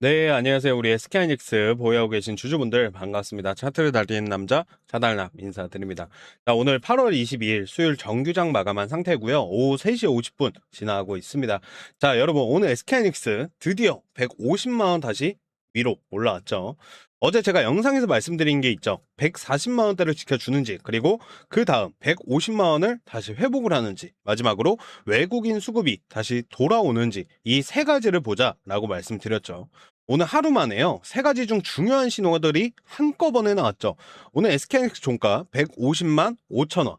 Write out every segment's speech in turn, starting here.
네, 안녕하세요. 우리 SK하이닉스 보유하고 계신 주주분들 반갑습니다. 차트를 달리는 남자 차달남 인사드립니다. 자, 오늘 8월 22일 수요일 정규장 마감한 상태고요. 오후 3시 50분 지나가고 있습니다. 자, 여러분 오늘 SK하이닉스 드디어 150만 원 다시 위로 올라왔죠. 어제 제가 영상에서 말씀드린 게 있죠. 140만 원대를 지켜주는지, 그리고 그 다음 150만 원을 다시 회복을 하는지, 마지막으로 외국인 수급이 다시 돌아오는지, 이 세 가지를 보자라고 말씀드렸죠. 오늘 하루 만에요. 세 가지 중 중요한 신호들이 한꺼번에 나왔죠. 오늘 SK하이닉스 종가 150만 5천 원.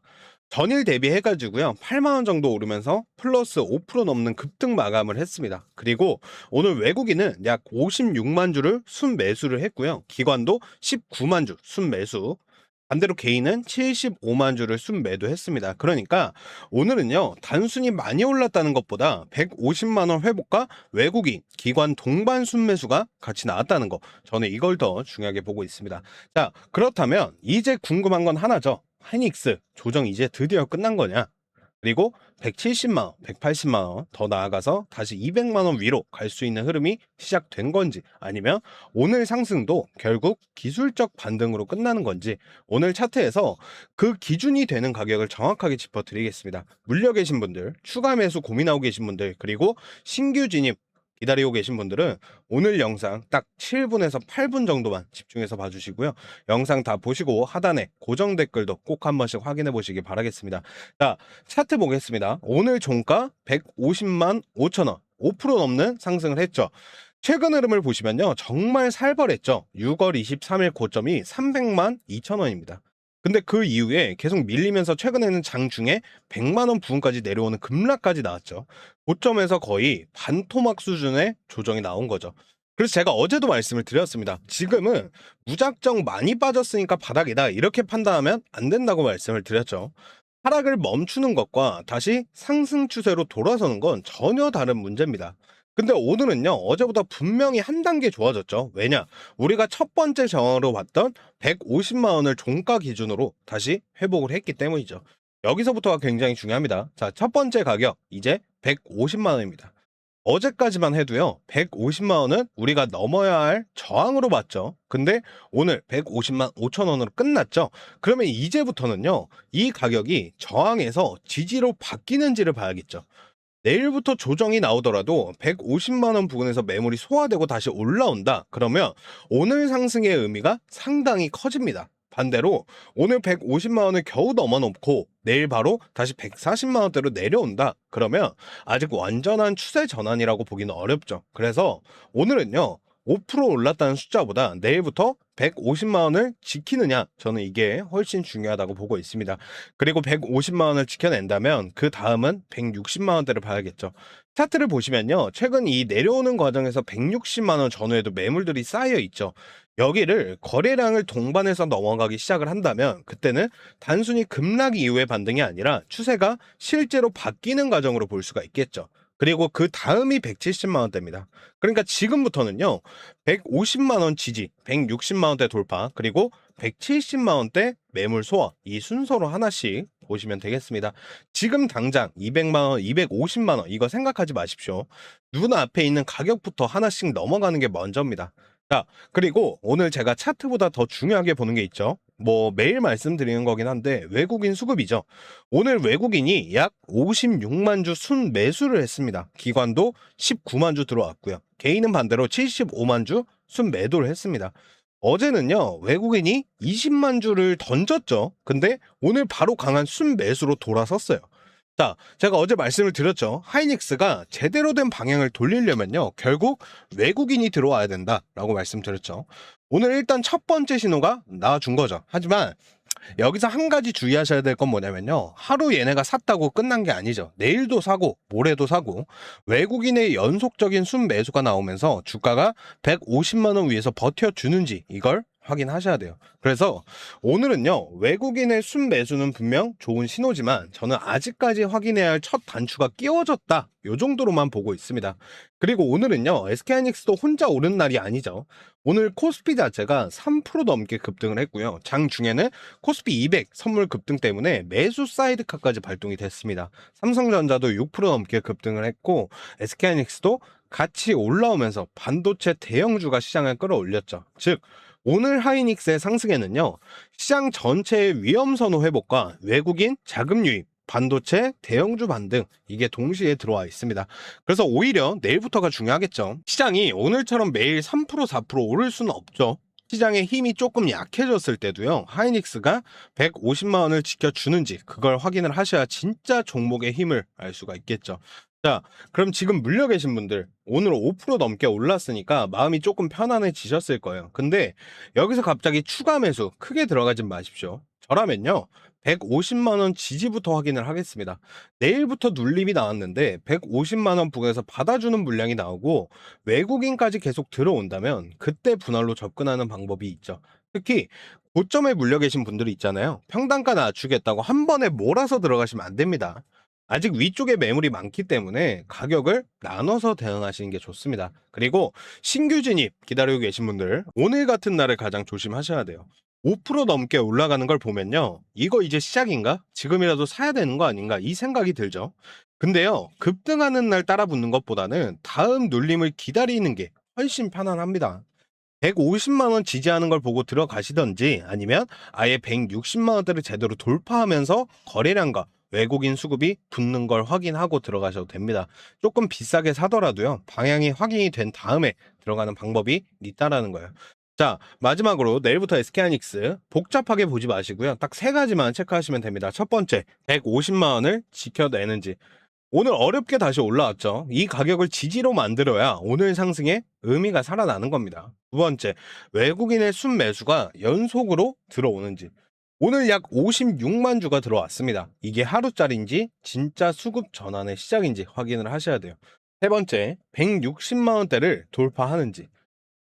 전일 대비해가지고요. 8만 원 정도 오르면서 플러스 5% 넘는 급등 마감을 했습니다. 그리고 오늘 외국인은 약 56만 주를 순매수를 했고요. 기관도 19만 주 순매수. 반대로 개인은 75만 주를 순매도했습니다. 그러니까 오늘은요, 단순히 많이 올랐다는 것보다 150만 원 회복과 외국인 기관 동반 순매수가 같이 나왔다는 거, 저는 이걸 더 중요하게 보고 있습니다. 자, 그렇다면 이제 궁금한 건 하나죠. 하이닉스 조정 이제 드디어 끝난 거냐? 그리고 170만 원, 180만 원 더 나아가서 다시 200만 원 위로 갈 수 있는 흐름이 시작된 건지, 아니면 오늘 상승도 결국 기술적 반등으로 끝나는 건지, 오늘 차트에서 그 기준이 되는 가격을 정확하게 짚어드리겠습니다. 물려 계신 분들, 추가 매수 고민하고 계신 분들, 그리고 신규 진입 기다리고 계신 분들은 오늘 영상 딱 7분에서 8분 정도만 집중해서 봐주시고요. 영상 다 보시고 하단에 고정 댓글도 꼭 한 번씩 확인해 보시기 바라겠습니다. 자, 차트 보겠습니다. 오늘 종가 150만 5천 원, 5% 넘는 상승을 했죠. 최근 흐름을 보시면요, 정말 살벌했죠. 6월 23일 고점이 300만 2천 원입니다. 근데 그 이후에 계속 밀리면서 최근에는 장중에 100만 원 부근까지 내려오는 급락까지 나왔죠. 고점에서 거의 반토막 수준의 조정이 나온 거죠. 그래서 제가 어제도 말씀을 드렸습니다. 지금은 무작정 많이 빠졌으니까 바닥이다, 이렇게 판단하면 안 된다고 말씀을 드렸죠. 하락을 멈추는 것과 다시 상승 추세로 돌아서는 건 전혀 다른 문제입니다. 근데 오늘은요, 어제보다 분명히 한 단계 좋아졌죠. 왜냐? 우리가 첫 번째 저항으로 봤던 150만 원을 종가 기준으로 다시 회복을 했기 때문이죠. 여기서부터가 굉장히 중요합니다. 자, 첫 번째 가격 이제 150만 원입니다. 어제까지만 해도요, 150만 원은 우리가 넘어야 할 저항으로 봤죠. 근데 오늘 150만 5천 원으로 끝났죠. 그러면 이제부터는요, 이 가격이 저항에서 지지로 바뀌는지를 봐야겠죠. 내일부터 조정이 나오더라도 150만 원 부근에서 매물이 소화되고 다시 올라온다, 그러면 오늘 상승의 의미가 상당히 커집니다. 반대로 오늘 150만 원을 겨우 넘어놓고 내일 바로 다시 140만 원대로 내려온다, 그러면 아직 완전한 추세 전환이라고 보기는 어렵죠. 그래서 오늘은요, 5% 올랐다는 숫자보다 내일부터 150만 원을 지키느냐, 저는 이게 훨씬 중요하다고 보고 있습니다. 그리고 150만 원을 지켜낸다면 그 다음은 160만 원대를 봐야겠죠. 차트를 보시면요, 최근 이 내려오는 과정에서 160만 원 전후에도 매물들이 쌓여 있죠. 여기를 거래량을 동반해서 넘어가기 시작을 한다면 그때는 단순히 급락 이후의 반등이 아니라 추세가 실제로 바뀌는 과정으로 볼 수가 있겠죠. 그리고 그 다음이 170만 원대입니다. 그러니까 지금부터는요, 150만 원 지지, 160만 원대 돌파, 그리고 170만 원대 매물 소화, 이 순서로 하나씩 보시면 되겠습니다. 지금 당장 200만 원, 250만 원 이거 생각하지 마십시오. 눈앞에 있는 가격부터 하나씩 넘어가는 게 먼저입니다. 자, 그리고 오늘 제가 차트보다 더 중요하게 보는 게 있죠. 뭐 매일 말씀드리는 거긴 한데, 외국인 수급이죠. 오늘 외국인이 약 56만 주 순매수를 했습니다. 기관도 19만 주 들어왔고요. 개인은 반대로 75만 주 순매도를 했습니다. 어제는요, 외국인이 20만 주를 던졌죠. 근데 오늘 바로 강한 순매수로 돌아섰어요. 자, 제가 어제 말씀을 드렸죠. 하이닉스가 제대로 된 방향을 돌리려면요, 결국 외국인이 들어와야 된다라고 말씀드렸죠. 오늘 일단 첫 번째 신호가 나와준 거죠. 하지만 여기서 한 가지 주의하셔야 될 건 뭐냐면요, 하루 얘네가 샀다고 끝난 게 아니죠. 내일도 사고 모레도 사고, 외국인의 연속적인 순매수가 나오면서 주가가 150만 원 위에서 버텨주는지, 이걸 확인하셔야 돼요. 그래서 오늘은요, 외국인의 순매수는 분명 좋은 신호지만 저는 아직까지 확인해야 할 첫 단추가 끼워졌다. 요 정도로만 보고 있습니다. 그리고 오늘은요, SK하이닉스도 혼자 오른 날이 아니죠. 오늘 코스피 자체가 3% 넘게 급등을 했고요. 장 중에는 코스피 200 선물 급등 때문에 매수 사이드카까지 발동이 됐습니다. 삼성전자도 6% 넘게 급등을 했고 SK하이닉스도 같이 올라오면서 반도체 대형주가 시장을 끌어올렸죠. 즉 오늘 하이닉스의 상승에는요, 시장 전체의 위험 선호 회복과 외국인 자금 유입, 반도체, 대형주 반등, 이게 동시에 들어와 있습니다. 그래서 오히려 내일부터가 중요하겠죠. 시장이 오늘처럼 매일 3%, 4% 오를 수는 없죠. 시장의 힘이 조금 약해졌을 때도요, 하이닉스가 150만 원을 지켜주는지 그걸 확인을 하셔야 진짜 종목의 힘을 알 수가 있겠죠. 자, 그럼 지금 물려 계신 분들 오늘 5% 넘게 올랐으니까 마음이 조금 편안해지셨을 거예요. 근데 여기서 갑자기 추가 매수 크게 들어가진 마십시오. 저라면요, 150만 원 지지부터 확인을 하겠습니다. 내일부터 눌림이 나왔는데 150만 원 부근에서 받아주는 물량이 나오고 외국인까지 계속 들어온다면 그때 분할로 접근하는 방법이 있죠. 특히 고점에 물려 계신 분들이 있잖아요. 평단가 낮추겠다고 한 번에 몰아서 들어가시면 안 됩니다. 아직 위쪽에 매물이 많기 때문에 가격을 나눠서 대응하시는 게 좋습니다. 그리고 신규 진입 기다리고 계신 분들 오늘 같은 날에 가장 조심하셔야 돼요. 5% 넘게 올라가는 걸 보면요, 이거 이제 시작인가? 지금이라도 사야 되는 거 아닌가? 이 생각이 들죠. 근데요, 급등하는 날 따라 붙는 것보다는 다음 눌림을 기다리는 게 훨씬 편안합니다. 150만 원 지지하는 걸 보고 들어가시던지 아니면 아예 160만 원대를 제대로 돌파하면서 거래량과 외국인 수급이 붙는 걸 확인하고 들어가셔도 됩니다. 조금 비싸게 사더라도요, 방향이 확인이 된 다음에 들어가는 방법이 있다라는 거예요. 자, 마지막으로 내일부터 SK하이닉스 복잡하게 보지 마시고요, 딱 세 가지만 체크하시면 됩니다. 첫 번째, 150만 원을 지켜내는지. 오늘 어렵게 다시 올라왔죠. 이 가격을 지지로 만들어야 오늘 상승에 의미가 살아나는 겁니다. 두 번째, 외국인의 순매수가 연속으로 들어오는지. 오늘 약 56만 주가 들어왔습니다. 이게 하루짜리인지 진짜 수급 전환의 시작인지 확인을 하셔야 돼요. 세 번째, 160만 원대를 돌파하는지.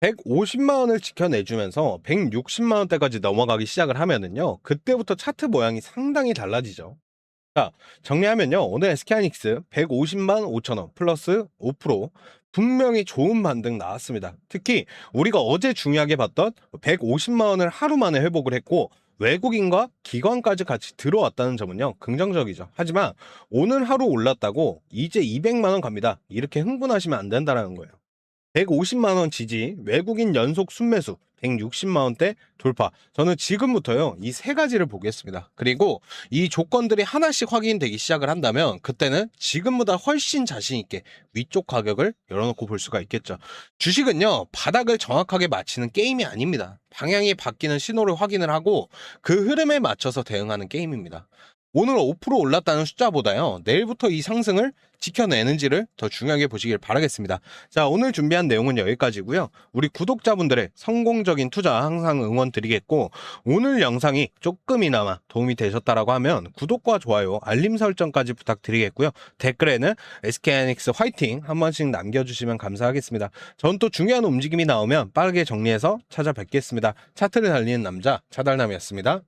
150만 원을 지켜내주면서 160만 원대까지 넘어가기 시작을 하면은요, 그때부터 차트 모양이 상당히 달라지죠. 자, 정리하면요, 오늘 SK하이닉스 150만 5천 원 플러스 5% 분명히 좋은 반등 나왔습니다. 특히 우리가 어제 중요하게 봤던 150만 원을 하루 만에 회복을 했고 외국인과 기관까지 같이 들어왔다는 점은요, 긍정적이죠. 하지만 오늘 하루 올랐다고 이제 200만 원 갑니다, 이렇게 흥분하시면 안 된다는 거예요. 150만 원 지지, 외국인 연속 순매수, 160만 원대 돌파. 저는 지금부터요, 이 세 가지를 보겠습니다. 그리고 이 조건들이 하나씩 확인되기 시작을 한다면 그때는 지금보다 훨씬 자신 있게 위쪽 가격을 열어놓고 볼 수가 있겠죠. 주식은요, 바닥을 정확하게 맞히는 게임이 아닙니다. 방향이 바뀌는 신호를 확인을 하고 그 흐름에 맞춰서 대응하는 게임입니다. 오늘 5% 올랐다는 숫자보다요, 내일부터 이 상승을 지켜내는지를 더 중요하게 보시길 바라겠습니다. 자, 오늘 준비한 내용은 여기까지고요. 우리 구독자분들의 성공적인 투자 항상 응원 드리겠고, 오늘 영상이 조금이나마 도움이 되셨다라고 하면 구독과 좋아요, 알림 설정까지 부탁드리겠고요. 댓글에는 SK하이닉스 화이팅 한 번씩 남겨주시면 감사하겠습니다. 전 또 중요한 움직임이 나오면 빠르게 정리해서 찾아뵙겠습니다. 차트를 달리는 남자 차달남이었습니다.